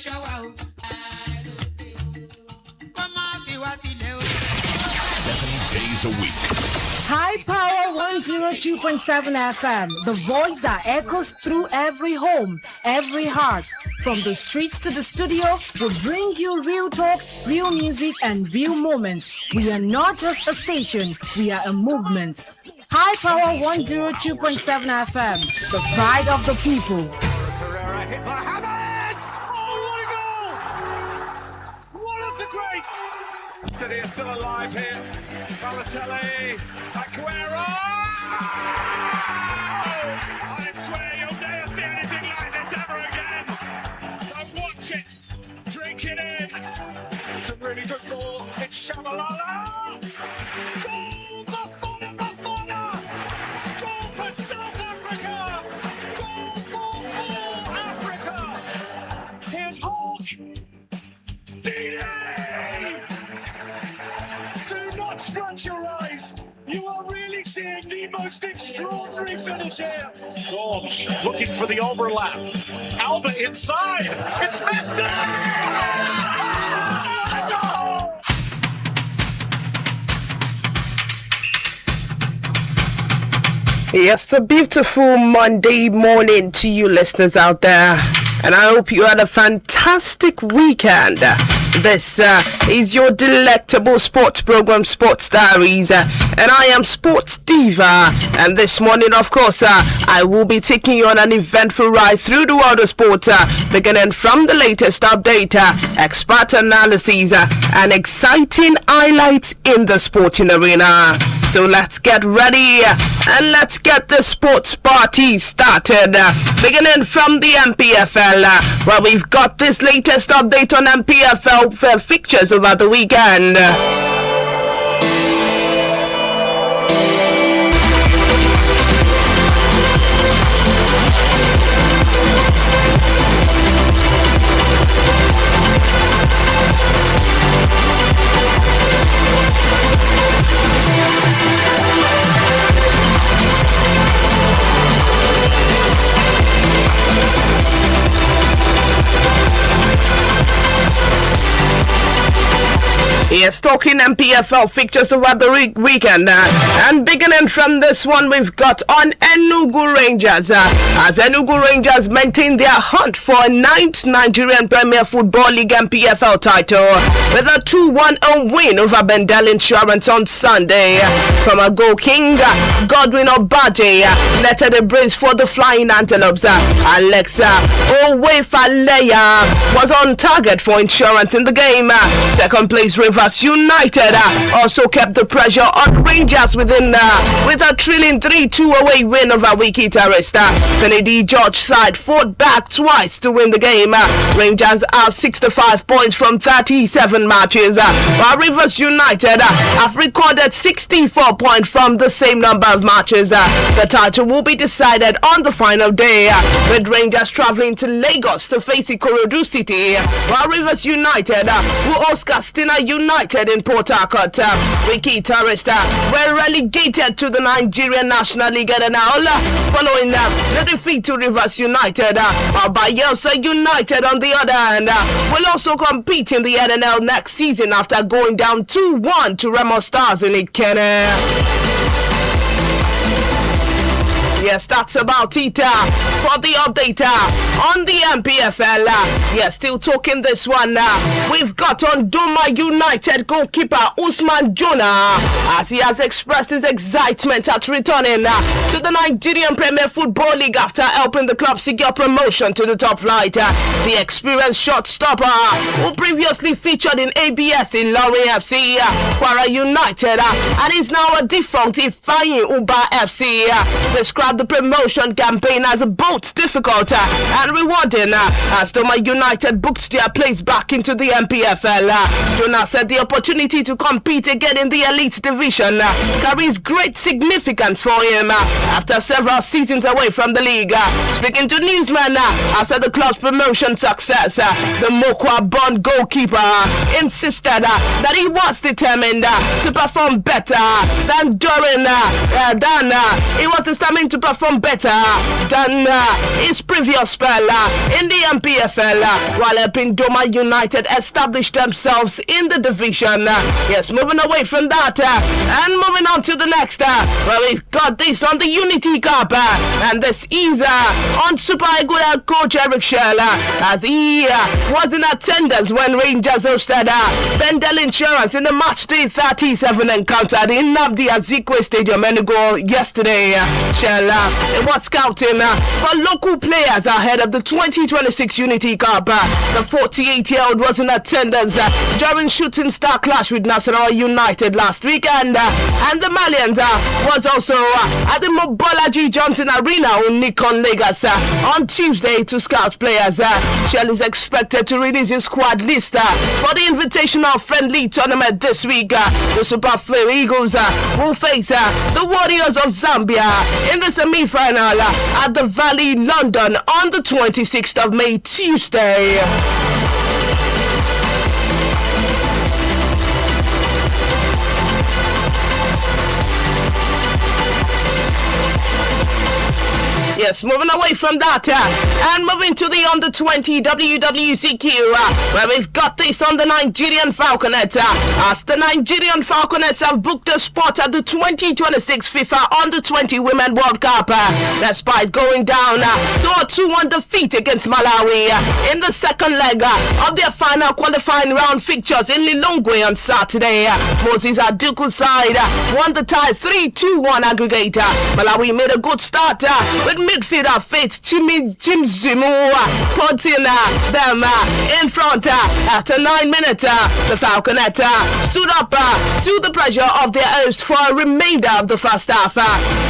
Days a week. High Power 102.7 FM, the voice that echoes through every home, every heart. From the streets to the studio, we'll bring you real talk, real music, and real moments. We are not just a station, we are a movement. High Power 102.7 FM, the pride of the people. Pereira hit by Hammers! Oh, what a goal! One of the greats! City is still alive here. Balotelli, Aguero! I swear you'll never see anything like this ever again. So watch it, drink it in. It's a really good goal. It's Shabalala. Goal, Bafana! Goal for South Africa! Goal for all Africa! Here's Hawk. D-Day! Do not scratch your eyes. You are really seeing the most extraordinary finish here. Gomes looking for the overlap. Alba inside. It's Messi! Goal! Yes, a beautiful Monday morning to you listeners out there. And I hope you had a fantastic weekend. This is your delectable sports program, Sports Diaries. And I am Sports Diva. And this morning, of course, I will be taking you on an eventful ride through the world of sport, beginning from the latest update, expert analyses, and exciting highlights in the sporting arena. So let's get ready and let's get the sports party started. Beginning from the MPFL, where we've got this latest update on MPFL fixtures over the weekend. Yes, talking MPFL fixtures over the weekend. And beginning from this one, we've got on Enugu Rangers. As Enugu Rangers maintain their hunt for a 9th Nigerian Premier Football League MPFL title with a 2-1 win over Bendel Insurance on Sunday. From a goal king, Godwin Obaje netted a brace for the Flying Antelopes. Alexa Owefaleya was on target for Insurance in the game. Second place Rivers United also kept the pressure on Rangers with a thrilling 3-2 away win over Wiki Terrorist. Kennedy George side fought back twice to win the game. Rangers have 65 points from 37 matches, while Rivers United have recorded 64 points from the same number of matches. The title will be decided on the final day, with Rangers traveling to Lagos to face Ikorodu City, while Rivers United will host Castina United in Port Harcourt. Wiki Terrorist were relegated to the Nigerian National League following the defeat to Rivers United. Bayelsa United, on the other hand, will also compete in the NNL next season after going down 2-1 to Remo Stars in Ikene. Yes, that's about it for the update on the MPFL. Yes, still talking this one. We've got on Doma United goalkeeper Usman Jonah, as he has expressed his excitement at returning to the Nigerian Premier Football League after helping the club secure promotion to the top flight. The experienced shortstopper, who previously featured in ABS in Lorry FC, Kwara United, and is now a defunct Ifeanyi Uba FC, described the promotion campaign as both difficult and rewarding as Doma United booked their place back into the MPFL. Jonah said the opportunity to compete again in the elite division carries great significance for him after several seasons away from the league. Speaking to newsmen after the club's promotion success, the Mokwa-born goalkeeper insisted that he was determined to perform better than he was determined to perform performed better than his previous spell in the MPFL, while helping Doma United establish themselves in the division. Yes, moving away from that and moving on to the next, where we've got this on the Unity Cup, and this is on Super Eagles coach Eric Shell, as he was in attendance when Rangers hosted Bendel Insurance in the match day 37 encounter in Nnamdi Azikiwe Stadium Enugu yesterday. Shell was scouting for local players ahead of the 2026 Unity Cup. The 48-year-old was in attendance during Shooting Star clash with Nassarawa United last weekend, and the Malians was also at the Mobolaji Johnson Arena in Nikon, Lagos on Tuesday to scout players. Shell is expected to release his squad list for the Invitational Friendly Tournament this week. The Super Eagles will face the Warriors of Zambia in the semi-final at the Valley, London on the 26th of May, Tuesday. Yes, moving away from that and moving to the under-20 WWCQ, where we've got this on the Nigerian Falconets, as the Nigerian Falconets have booked a spot at the 2026 FIFA Under-20 Women World Cup, despite going down to a 2-1 defeat against Malawi in the second leg of their final qualifying round fixtures in Lilongwe on Saturday. Moses Aduku's side won the tie 3-2-1 aggregator. Malawi made a good start with midfielder Faith Chimzimu putting them in front after 9 minutes. The Falconets stood up to the pressure of their host for a remainder of the first half.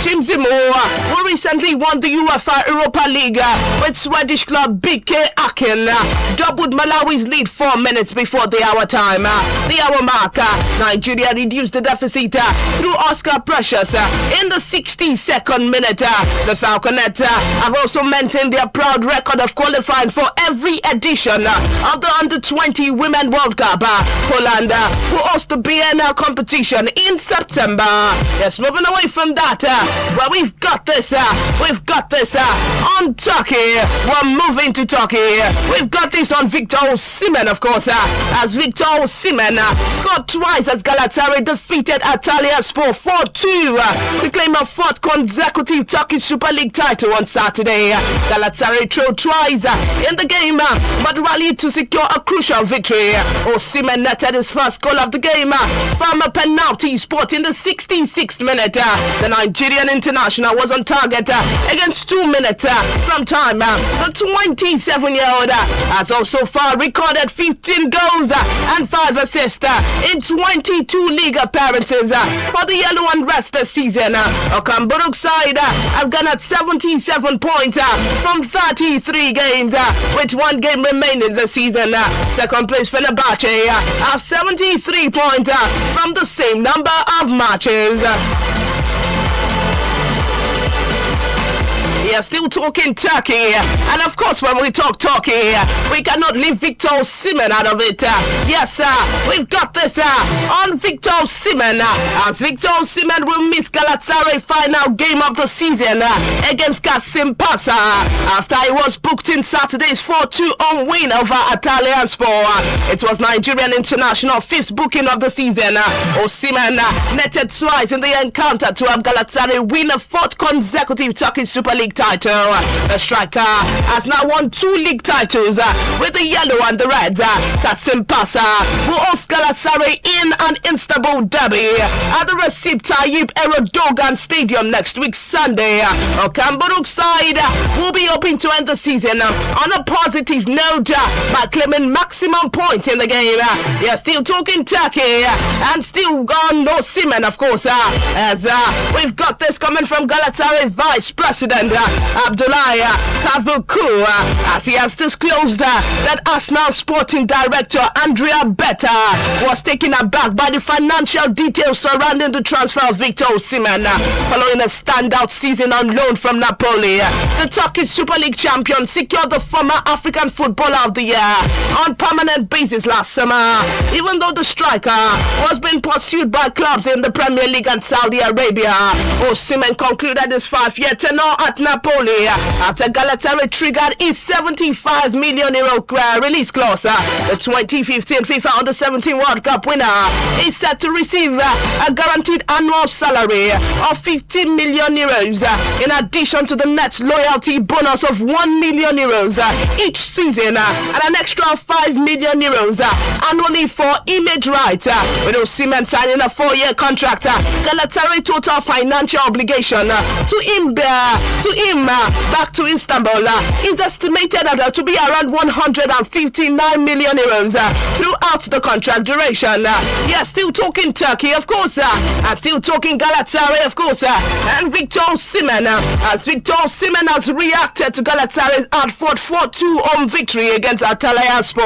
Chimzimu, who recently won the UEFA Europa League with Swedish club BK Aken, doubled Malawi's lead 4 minutes before the hour time. The hour mark, Nigeria reduced the deficit through Oscar Precious in the 62nd minute. The Falconets have also maintained their proud record of qualifying for every edition of the Under-20 Women World Cup. Poland will host the BNL competition in September. Yes, moving away from that, well, we've got this on Turkey. We're moving to Turkey. We've got this on Victor Osimhen, of course, as Victor Osimhen scored twice as Galatasaray defeated Antalyaspor 4-2 to claim a fourth consecutive Turkish Super League title on Saturday. Galatasaray threw twice in the game but rallied to secure a crucial victory. Osimhen netted his first goal of the game from a penalty spot in the 66th minute. The Nigerian international was on target against 2 minutes from time. The 27-year-old has also far recorded 15 goals and 5 assists in 22 league appearances for the Yellow and Red this season. Okamburuk side have gone at 77 points from 33 games with 1 game remaining this season. Second place Fenerbahce have 73 points from the same number of matches. We are still talking Turkey, and of course when we talk Turkey, we cannot leave Victor Osimhen out of it. Yes, we've got this on Victor Osimhen, as Victor Osimhen will miss Galatasaray final game of the season against Kasim Pasa after he was booked in Saturday's 4-2 win over Antalyaspor. It was Nigerian international 5th booking of the season. Osimhen netted twice in the encounter to have Galatasaray win a 4th consecutive Turkish Super League title. The striker has now won 2 league titles with the yellow and the red. Kasim Pasa will host Galatasaray in an Istanbul derby at the Recep Tayyip Erdogan Stadium next week Sunday. Okamburuk side will be hoping to end the season on a positive note by claiming maximum points in the game. They're still talking Turkey and still on Osimhen, of course, as we've got this coming from Galatasaray Vice President Abdullahi Kavuku, as he has disclosed that Arsenal Sporting Director Andrea Betta was taken aback by the financial details surrounding the transfer of Victor Osimhen following a standout season on loan from Napoli. The Turkish Super League League champion secured the former African Footballer of the Year on permanent basis last summer. Even though the striker was being pursued by clubs in the Premier League and Saudi Arabia, Osimhen concluded his 5-year tenure at Napoli after Galatasaray triggered his €75 million release clause. The 2015 FIFA Under-17 World Cup winner is set to receive a guaranteed annual salary of €15 million in addition to the net loyalty bonus of €1 million each season and an extra €5 million annually for image rights. With Osimhen signing a 4-year contract, Galatasaray total financial obligation to him back to Istanbul is estimated to be around €159 million throughout the contract duration. Yes, still talking Turkey, of course, and still talking Galatasaray, of course, and Victor Osimhen, as Victor Osimhen has reacted to Galatasaray's hard-fought 4-2 home victory against Antalyaspor.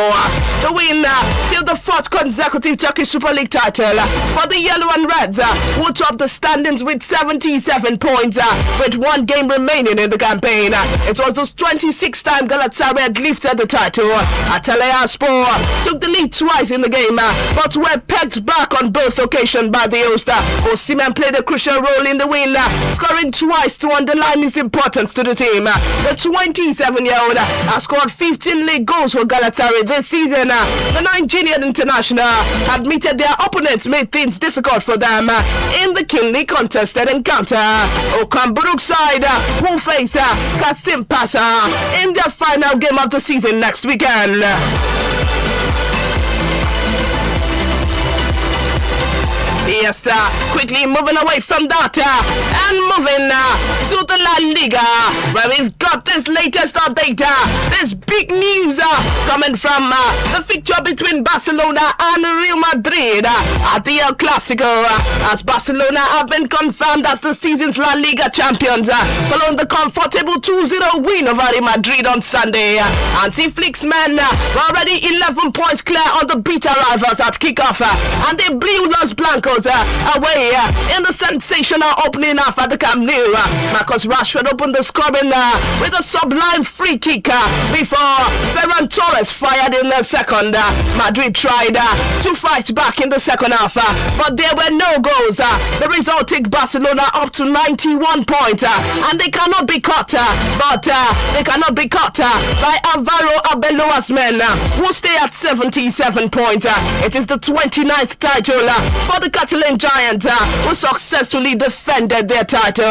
The win, still the 4th consecutive Turkish Super League title for the Yellow and Reds, who top the standings with 77 points, with 1 game remaining in the campaign. It was the 26th time Galatasaray had lifted the title. Antalyaspor took the lead twice in the game, but were pegged back on both occasions by the host. Osimhen played a crucial role in the win, scoring twice to underline his importance to the team. The 27-year-old has scored 15 league goals for Galatasaray this season. The Nigerian international admitted their opponents made things difficult for them in the keenly contested encounter. Okamburu's side will face Kasim Pasa in their final game of the season next weekend. Yes, quickly moving away from that and moving to the La Liga, where we've got this latest update, this big news coming from the fixture between Barcelona and Real Madrid at the El Clasico, as Barcelona have been confirmed as the season's La Liga champions following the comfortable 2-0 win over Real Madrid on Sunday. Anti-Flick's men were already 11 points clear on the bitter rivals at kickoff, and they blew Los Blancos away in the sensational opening half at the Camp Nou. Marcus Rashford opened the scoring with a sublime free kick before Ferran Torres fired in the second. Madrid tried to fight back in the second half, but there were no goals. The result took Barcelona up to 91 points, and they cannot be caught, they cannot be caught by Alvaro Arbeloa's men, who stay at 77 points. It is the 29th title for the Catalan Giants, who successfully defended their title.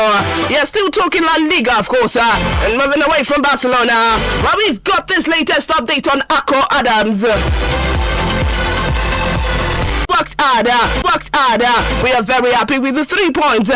Yeah, still talking La Liga, of course, and moving away from Barcelona, where we've got this latest update on Akko Adams. Worked hard. We are very happy with the 3 points.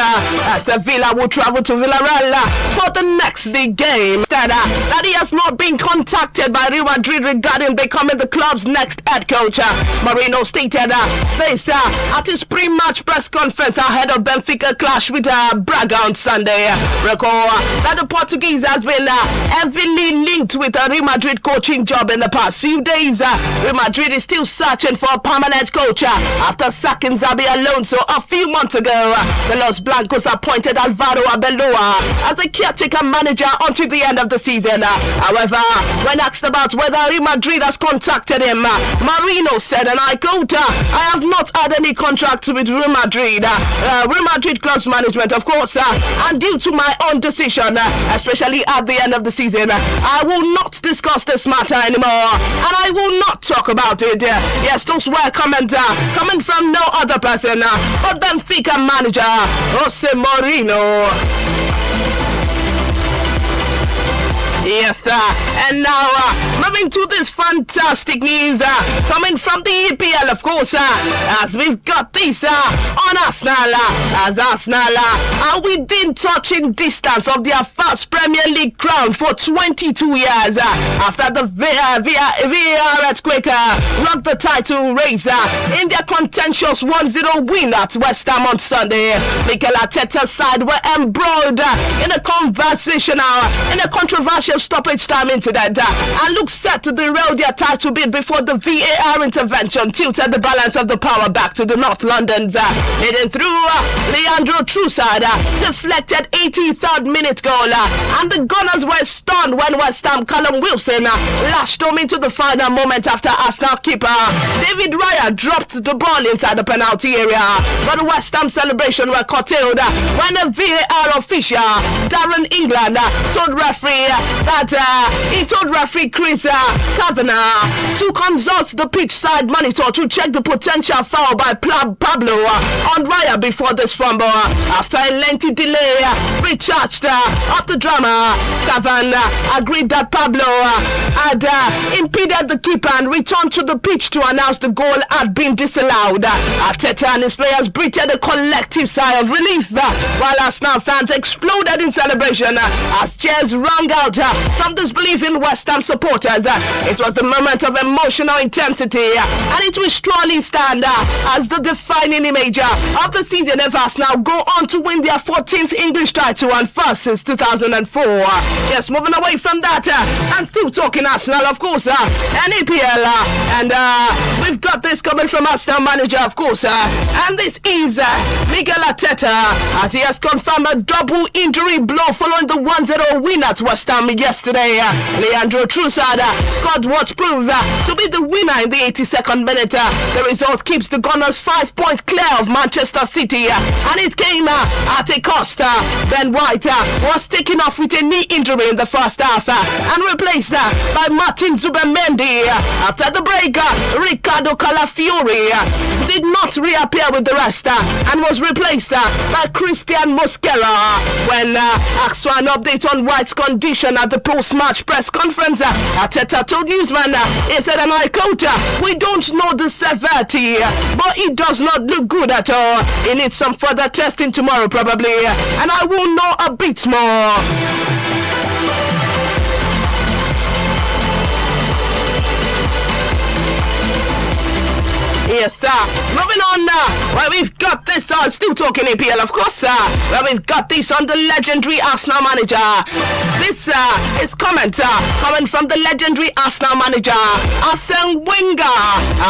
Sevilla will travel to Villarreal for the next league game. That he has not been contacted by Real Madrid regarding becoming the club's next head coach. Mourinho stated this at his pre-match press conference ahead of Benfica clash with Braga on Sunday. Recall that the Portuguese has been heavily linked with a Real Madrid coaching job in the past few days. Real Madrid is still searching for a permanent coach after sacking Xabi Alonso a few months ago. The Los Blancos appointed Alvaro Arbeloa as a caretaker manager until the end of the season. However, when asked about whether Real Madrid has contacted him, Mourinho said, and I quote, "I have not had any contract with Real Madrid. Real Madrid club's management, of course, and due to my own decision, especially at the end of the season, I will not discuss this matter anymore, and I will not talk about it." Yes, those were comments coming from no other person but Benfica manager Jose Mourinho. Yes, and now moving to this fantastic news coming from the EPL, of course, as we've got this on Arsenal, as Arsenal are within touching distance of their first Premier League crown for 22 years after the VAR earthquake rocked the title race in their contentious 1-0 win at West Ham on Sunday. Mikel Arteta's side were embroiled in a controversial crucial stoppage time incident and looked set to derail their title bid before the VAR intervention tilted the balance of the power back to the North Londons. Heading through, Leandro Trossard deflected 83rd minute goal, and the Gunners were stunned when West Ham Callum Wilson lashed home into the final moment after Arsenal keeper David Raya dropped the ball inside the penalty area. But the West Ham celebration were curtailed when a VAR official, Darren England, told referee Chris Kavanagh to consult the pitch side monitor to check the potential foul by Pablo on Raya before this fumble. After a lengthy delay, recharged up the drama, Kavanagh agreed that Pablo had impeded the keeper and returned to the pitch to announce the goal had been disallowed. Arteta and his players breathed a collective sigh of relief, while Arsenal fans exploded in celebration as cheers rang out from disbelief in West Ham supporters. It was the moment of emotional intensity, and it will surely stand as the defining image of the season if Arsenal go on to win their 14th English title and first since 2004. Yes, moving away from that and still talking Arsenal, of course, and EPL, and we've got this coming from Arsenal manager, of course, and this is Mikel Arteta, as he has confirmed a double injury blow following the 1-0 win at West Ham yesterday. Leandro Trossard scored what proved to be the winner in the 82nd minute. The result keeps the Gunners 5 points clear of Manchester City, and it came at a cost. Ben White was taken off with a knee injury in the first half and replaced by Martin Zubimendi. After the break, Riccardo Calafiori did not reappear with the rest and was replaced by Christian Mosquera. When asked for an update on White's condition at the post-match press conference, Arteta told newsman, he said, and I quote, "We don't know the severity, but it does not look good at all. He needs some further testing tomorrow probably, and I will know a bit more." Yes, sir. Moving on now, where we've got this, still talking APL, of course, where we've got this on the legendary Arsenal manager. This is comment coming from the legendary Arsenal manager, Arsene Wenger,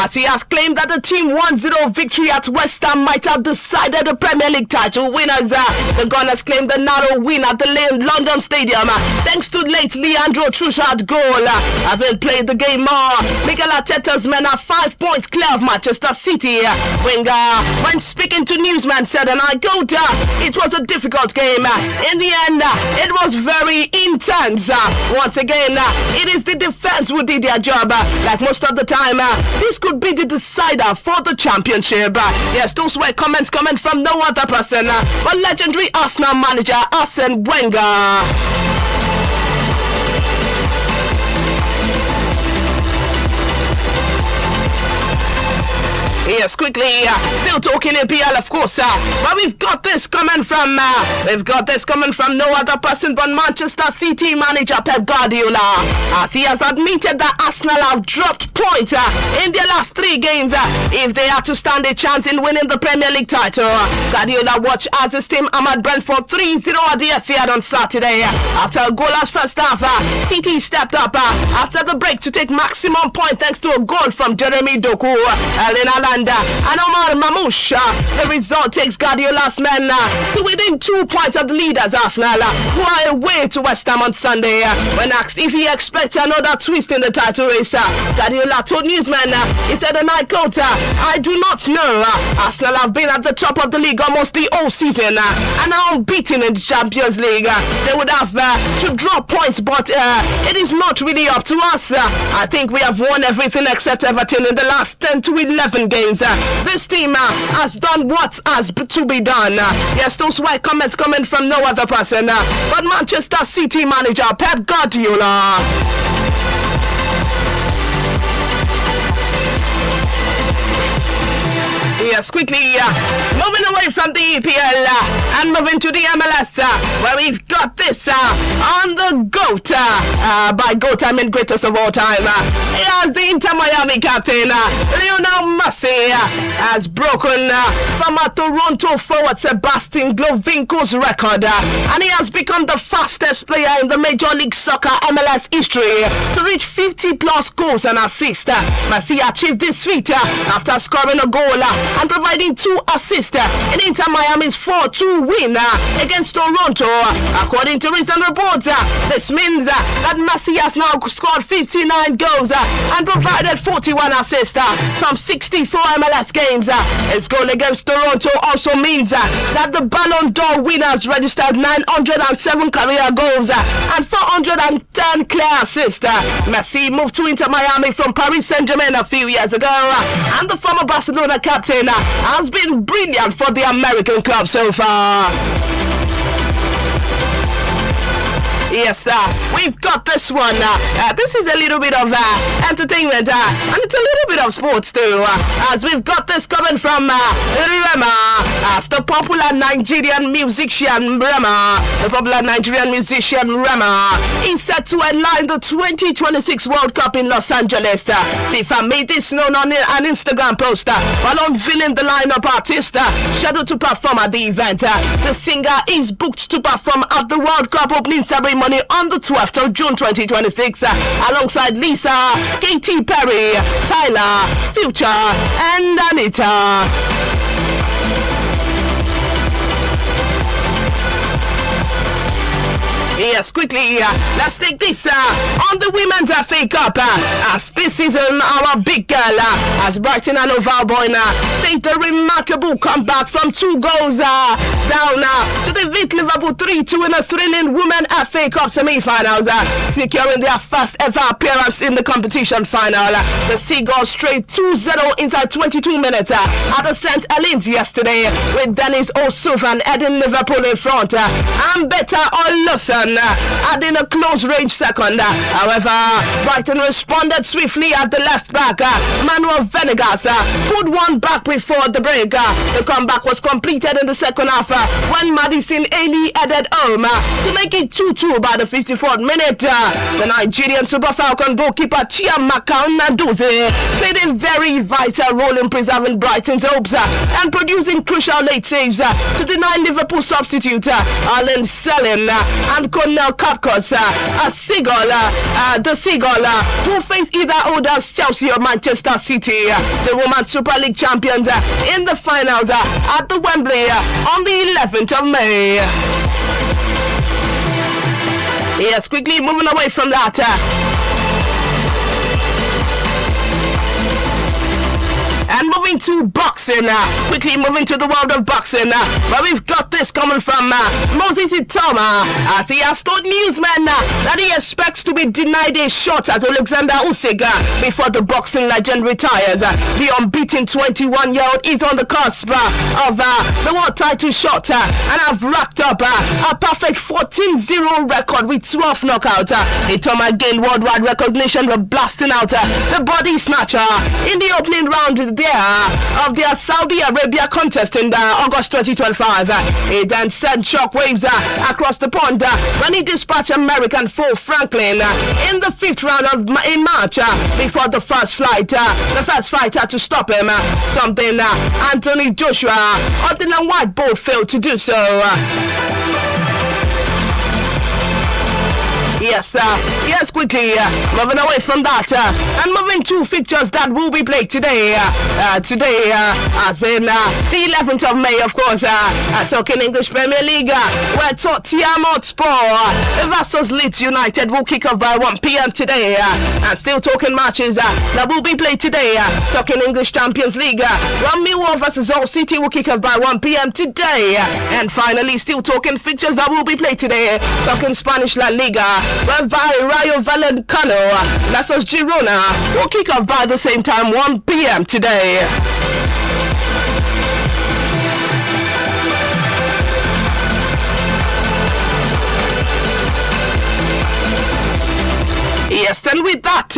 as he has claimed that the team 1-0 victory at West Ham might have decided the Premier League title winners. The Gunners claimed the narrow win at the London Stadium thanks to late Leandro Trossard goal. Having played the game more, Mikel Arteta's men are 5 points clear of Manchester City. Wenger, when speaking to newsman, said, and I quote, "It was a difficult game. In the end, it was very intense. Once again, it is the defense who did their job. Like most of the time, this could be the decider for the championship." Yes, those were comments coming from no other person but legendary Arsenal manager Arsene Wenger. Yes, quickly, still talking APL, of course, but we've got this coming from no other person but Manchester City manager Pep Guardiola, as he has admitted that Arsenal have dropped points in their last 3 games if they are to stand a chance in winning the Premier League title. Guardiola watched as his team hammered Brentford 3-0 at the Etihad on Saturday. After a goalless first half, City stepped up after the break to take maximum point thanks to a goal from Jeremy Doku, Erling Haaland, and Omar Mamouche. The result takes Guardiola's men to within 2 points of the leaders Arsenal, who are away to West Ham on Sunday. When asked if he expects another twist in the title race, Guardiola told newsmen, he said, and I quote, "I do not know. Arsenal have been at the top of the league almost the whole season and are unbeaten in the Champions League. They would have to draw points, but it is not really up to us. I think we have won everything except Everton in the last 10 to 11 games. This team has done what has to be done." Yes, those were comments coming from no other person but Manchester City manager Pep Guardiola. Yes, quickly. Moving away from the EPL and moving to the MLS, where we've got this on the GOAT. By GOAT, I mean greatest of all time. Here's the Inter Miami captain, Lionel Messi, has broken from a Toronto forward Sebastian Giovinco's record, and he has become the fastest player in the Major League Soccer MLS history to reach 50 plus goals and assists. Messi achieved this feat after scoring a goal and providing 2 assists in Inter Miami's 4-2 win against Toronto. According to recent reports, this means that Messi has now scored 59 goals and provided 41 assists from 64 MLS games. His goal against Toronto also means that the Ballon d'Or winners registered 907 career goals and 410 clear assists. Messi moved to Inter Miami from Paris Saint-Germain a few years ago, and the former Barcelona captain has been brilliant for the American club so far. Yes, we've got this one. This is a little bit of entertainment and it's a little bit of sports too. As we've got this coming from Rema, as the popular Nigerian musician Rema. The popular Nigerian musician Rema is set to headline the 2026 World Cup in Los Angeles. FIFA made this known on an Instagram post while unveiling the lineup artist scheduled to perform at the event. The singer is booked to perform at the World Cup opening ceremony on the 12th of June 2026 alongside Lisa, Katy Perry, Tyler, Future and Anita. Yes, quickly, let's take this on the Women's FA Cup. As this season, our big girl, as Brighton and Hove Albion staged a remarkable comeback from 2 goals down to defeat Liverpool 3-2 in a thrilling Women's FA Cup semi-finals, securing their first ever appearance in the competition final. The Seagulls straight 2-0 inside 22 minutes at the St. Helens yesterday, with Dennis O'Sullivan heading Liverpool in front, and Better Olsen adding a close range second. However, Brighton responded swiftly at the left back. Manuel Venegas put one back before the break. The comeback was completed in the second half when Madison Ailey headed home to make it 2-2 by the 54th minute. The Nigerian Super Falcon goalkeeper Chiamaka Naduze played a very vital role in preserving Brighton's hopes and producing crucial late saves to deny Liverpool substitute Alan Selin and Cornell Capcos, the Seagull, who face either Odas, Chelsea or Manchester City, the Women's Super League champions, in the finals at the Wembley on the 11th of May. Yes, quickly moving away from that. And moving to boxing, quickly moving to the world of boxing, where we've got this coming from Moses Itama, as he has told newsmen that he expects to be denied a shot at Alexander Usyk before the boxing legend retires. The unbeaten 21-year-old is on the cusp of the world title shot and have racked up a perfect 14-0 record with 12 knockouts. Itama gained worldwide recognition for blasting out the body snatcher in the opening round of their Saudi Arabia contest in August 2025. He then sent shockwaves across the pond when he dispatched American foe Franklin in the 5th round in March before the first fighter to stop him, something Anthony Joshua of the white boat failed to do so. Yes, quickly, moving away from that and moving to fixtures that will be played today. As in the 11th of May, of course, talking English Premier League, where Tottenham Hotspur versus Leeds United will kick off by 1 p.m. today. And still talking matches that will be played today. Talking English Champions League, where Millwall versus Hull City will kick off by 1 p.m. today. And finally, still talking fixtures that will be played today. Talking Spanish La Liga, where Rayo Vallecano versus Girona will kick off by the same time, 1 p.m. today. Yes, and with that,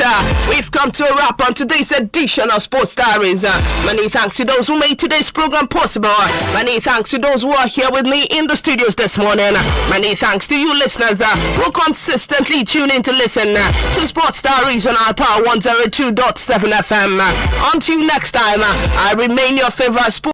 we've come to a wrap on today's edition of Sports Diaries. Many thanks to those who made today's program possible. Many thanks to those who are here with me in the studios this morning. Many thanks to you listeners who consistently tune in to listen to Sports Diaries on our Power 102.7 FM. Until next time, I remain your favorite sports